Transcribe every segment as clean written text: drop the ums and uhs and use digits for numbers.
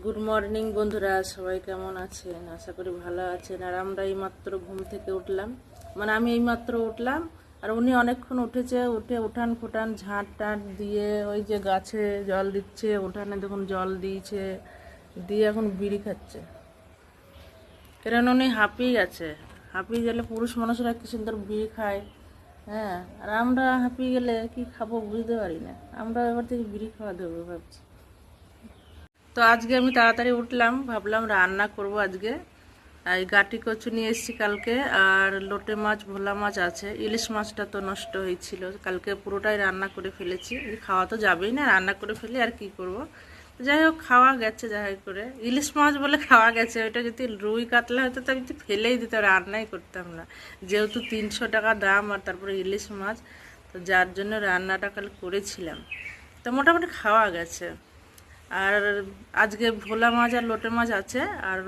Good morning বন্ধুরা, সবাই কেমন আছেন? আশা করি ভালো আছেন। আর আমরা এইমাত্র ঘুম থেকে উঠলাম, মানে আমি এইমাত্র উঠলাম আর উনি অনেকক্ষণ উঠেছে। উঠে উঠান ফুটান ঝাঁট টাঁট দিয়ে ওই যে গাছে জল দিচ্ছে, উঠানে দেখুন জল দিয়েছে, দিয়ে এখন বিড়ি খাচ্ছে। কারণ উনি হাঁপিয়ে গেছে। হাঁপিয়ে গেলে পুরুষ মানুষরা কি সুন্দর বিড়ি খায়, হ্যাঁ। আর আমরা হাঁপিয়ে গেলে কি খাবো বুঝতে পারি না। আমরা এবার থেকে বিড়ি খাওয়া দেবো ভাবছি। তো আজকে আমি তাড়াতাড়ি উঠলাম, ভাবলাম রান্না করব আজকে। এই গাটি কচু নিয়ে এসেছি কালকে, আর লোটে মাছ ভোলা মাছ আছে। ইলিশ মাছটা তো নষ্ট হয়েছিল, কালকে পুরোটাই রান্না করে ফেলেছি। খাওয়া তো যাবেই না, রান্না করে ফেলি আর কি করব। যাই হোক, খাওয়া গেছে যাই হোক করে। ইলিশ মাছ বলে খাওয়া গেছে। ওইটা যদি রুই কাতলা হতো তো আমি তো ফেলেই দিতাম, রান্নাই করতাম না। যেহেতু 300 টাকা দাম, আর তারপরে ইলিশ মাছ, তো যার জন্য রান্নাটা কাল করেছিলাম। তো মোটামুটি খাওয়া গেছে। আর আজকে ভোলা মাছ আর লোটে মাছ আছে, আর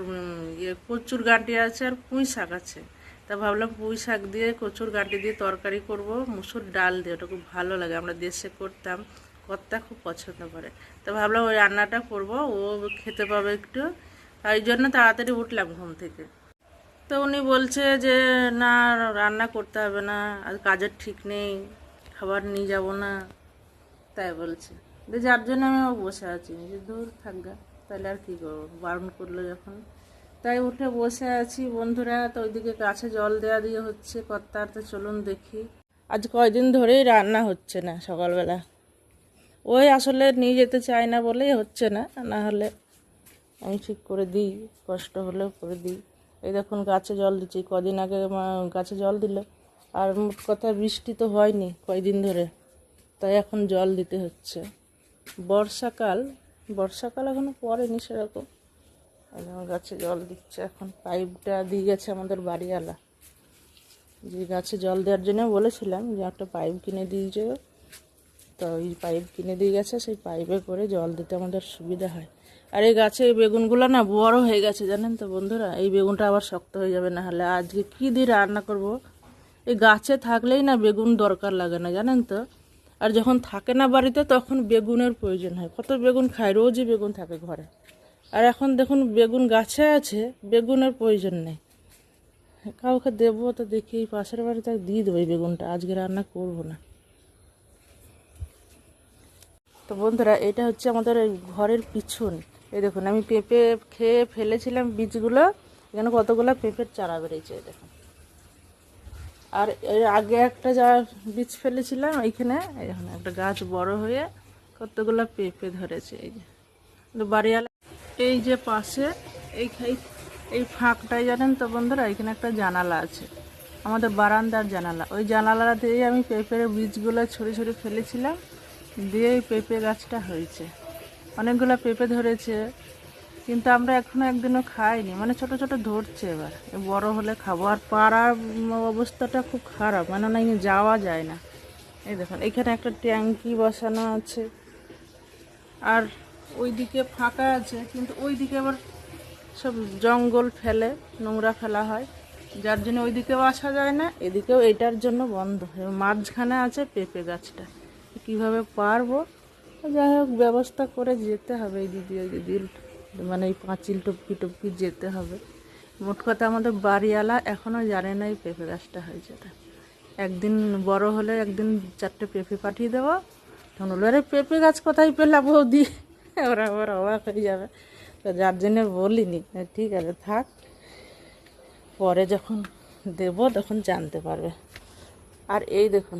কচুর গাঁটি আছে, আর পুঁই শাক আছে। তা ভাবলাম পুঁই শাক দিয়ে কচুর গাঁটি দিয়ে তরকারি করব, মুসুর ডাল দিয়ে। ওটা খুব ভালো লাগে, আমরা দেশে করতাম, কর্তা খুব পছন্দ করে। তা ভাবলাম ওই রান্নাটা করব, ও খেতে পাবে একটু। তাই জন্য তাড়াতাড়ি উঠলাম ঘুম থেকে। তো উনি বলছে যে না, রান্না করতে হবে না, আর কাজের ঠিক নেই, খাবার নিয়ে যাব না, তাই বলছে। যার জন্য আমি বসে আছি, যে দূর থাকগা, তাহলে আর কি করবো, বারণ করলো যখন। তাই উঠে বসে আছি বন্ধুরা। তো ওইদিকে গাছে জল দেওয়া দিয়ে হচ্ছে কর্তার। তো চলুন দেখি। আজ কয়দিন ধরেই রান্না হচ্ছে না সকালবেলা। ওই আসলে নিয়ে যেতে চায় না বলেই হচ্ছে না, না হলে আমি ঠিক করে দিই, কষ্ট হলেও করে দিই। এই দেখুন গাছে জল দিচ্ছি, কদিন আগে গাছে জল দিল। আর মোট কথা বৃষ্টি তো হয়নি কয়দিন ধরে, তাই এখন জল দিতে হচ্ছে। বর্ষাকাল বর্ষাকাল এখনো পড়েনি সেরকম। গাছে জল দিচ্ছে এখন। পাইপটা দিয়ে গেছে আমাদের বাড়িওয়ালা, যে গাছে জল দেওয়ার জন্য বলেছিলাম যে একটা পাইপ কিনে দিয়ে যাবে। তো ওই পাইপ কিনে দিয়ে গেছে, সেই পাইপে করে জল দিতে আমাদের সুবিধা হয়। আর এই গাছে এই বেগুনগুলো না বড় হয়ে গেছে জানেন তো বন্ধুরা। এই বেগুনটা আবার শক্ত হয়ে যাবে না হলে। আজকে কী দিয়ে রান্না করব। এই গাছে থাকলেই না বেগুন দরকার লাগে না জানেন তো। আর যখন থাকে না বাড়িতে তখন বেগুনের প্রয়োজন হয়। কত বেগুন খায়, রোজই বেগুন থাকে ঘরে। আর এখন দেখুন বেগুন গাছে আছে, বেগুনের প্রয়োজন নেই। কাউকে দেবো তো দেখি, এই পাশের বাড়িতে দিয়ে দেবো এই বেগুনটা। আজকে রান্না করব না। তো বন্ধুরা, এটা হচ্ছে আমাদের এই ঘরের পিছন। এই দেখুন আমি পেঁপে খেয়ে ফেলেছিলাম বীজগুলো, এখানে কতগুলো পেঁপের চারা বেরিয়েছে দেখুন। আর এর আগে একটা যা বীজ ফেলেছিলাম এইখানে, এখানে একটা গাছ বড় হয়ে কতগুলো পেঁপে ধরেছে। এই যে বাড়িওয়ালা, এই যে পাশে এই এই ফাঁকটাই জানেন তো বন্ধুরা, এখানে একটা জানালা আছে, আমাদের বারান্দার জানালা। ওই জানালা দিয়েই আমি পেঁপের বীজগুলো ছড়ে ছড়ে ফেলেছিলাম, দিয়ে এই পেঁপে গাছটা হয়েছে। অনেকগুলো পেঁপে ধরেছে, কিন্তু আমরা এখনো একদিনও খাইনি, মানে ছোট ছোট ধরছে। এবার বড় হলে খাবো। আর পাড়ার অবস্থাটা খুব খারাপ, মানে না যাওয়া যায় না। এই দেখুন এখানে একটা ট্যাঙ্কি বসানো আছে, আর ওইদিকে ফাঁকা আছে, কিন্তু ওইদিকে আবার সব জঙ্গল ফেলে, নোংরা ফেলা হয়, যার জন্য ওইদিকেও আসা যায় না, এদিকেও এটার জন্য বন্ধ। মাঝখানে আছে পেঁপে গাছটা, কীভাবে পারবো? যাই হোক, ব্যবস্থা করে যেতে হবে। এই দিদি ওই দিদির মানে এই পাঁচিল টপকি টপকি যেতে হবে। মোট কথা আমাদের বাড়িওয়ালা এখনও জানে না এই পেঁপে গাছটা হয়েছে। একদিন বড় হলে একদিন 4টে পেঁপে পাঠিয়ে দেবো। তখন বললো, আরে পেঁপে গাছ কোথায় পেলাম বৌদি? ওরা আবার অবাক হয়ে যাবে। তো যার জন্য বলিনি, ঠিক আছে থাক, পরে যখন দেব তখন জানতে পারবে। আর এই দেখুন,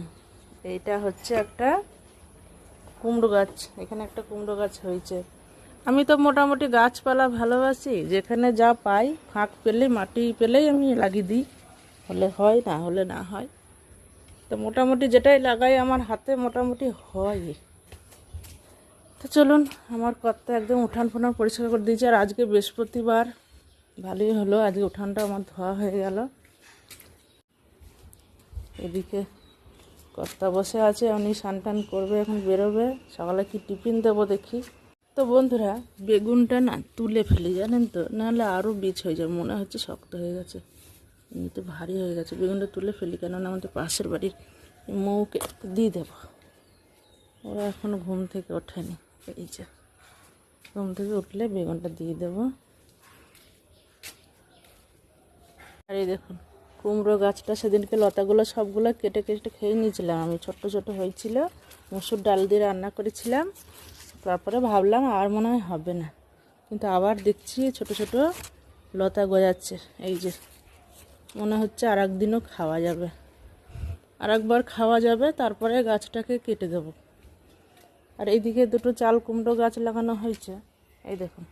এইটা হচ্ছে একটা কুমড়ো গাছ। এখানে একটা কুমড়ো গাছ হয়েছে। আমি তো মোটামুটি গাছপালা ভালোবাসি, যেখানে যা পাই ফাঁক পেলে মাটি পেলেই আমি লাগিয়ে দিই, হলে হয় না হলে না হয়। তো মোটামুটি যেটাই লাগাই আমার হাতে মোটামুটি হয়। তো চলুন, আমার কর্তা একদম উঠান ফোটান পরিষ্কার করে দিয়েছে। আর আজকে বৃহস্পতিবার, ভালোই হলো, আজকে উঠানটা আমার ধোয়া হয়ে গেল। এদিকে কর্তা বসে আছে, উনি স্নান টান করবে, এখন বেরোবে। সকালে কি টিফিন দেবো দেখি। তো বন্ধুরা, বেগুনটা না তুলে ফেলি জানেন তো, নাহলে আরও বীজ হয়ে যাবে। মনে হচ্ছে শক্ত হয়ে গেছে, এমনিতে ভারী হয়ে গেছে। বেগুনটা তুলে ফেলি, কেননা আমাদের পাশের বাড়ির মৌকে দিয়ে দেবো। ওরা এখনও ঘুম থেকে ওঠেনি। এই যে ঘুম থেকে উঠলে বেগুনটা দিয়ে দেবো। আর এই দেখুন কুমড়ো গাছটা সেদিনকে লতাগুলো সবগুলো কেটে কেটে খেয়ে নিয়েছিলাম আমি, ছোট্ট ছোট হয়েছিল, মসুর ডাল দিয়ে রান্না করেছিলাম। তারপরে ভাবলাম আর মনে হয় হবে না, কিন্তু আবার দেখছি ছোট ছোট লতা গজাচ্ছে। এই যে মনে হচ্ছে আর একদিনও খাওয়া যাবে, আর একবার খাওয়া যাবে, তারপরে গাছটাকে কেটে দেবো। আর এইদিকে দুটো চাল কুমড়ো গাছ লাগানো হয়েছে, এই দেখুন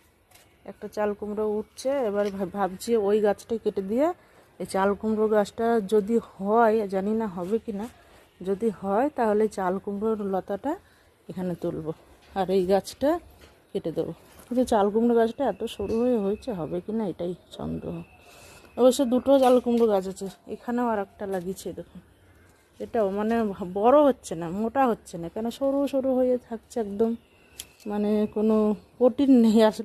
একটা চাল কুমড়ো উঠছে। এবার ভাবছি ওই গাছটা কেটে দিয়ে এই চাল কুমড়ো গাছটা যদি হয়, জানি না হবে কি না, যদি হয় তাহলে চাল কুমড়োর লতাটা এখানে তুলব আর এই গাছটা কেটে দেবো। কিন্তু চাল কুমড়ো গাছটা এত সরু হয়ে হয়েছে, হবে কি না এটাই সন্দেহ। অবশ্য দুটো চাল কুমড়ো গাছ আছে, এখানেও আর একটা লাগিয়েছে দেখুন। এটাও মানে বড় হচ্ছে না, মোটা হচ্ছে না, কেন সরু সরু হয়ে থাকছে একদম, মানে কোনো প্রোটিন নেই আসলে।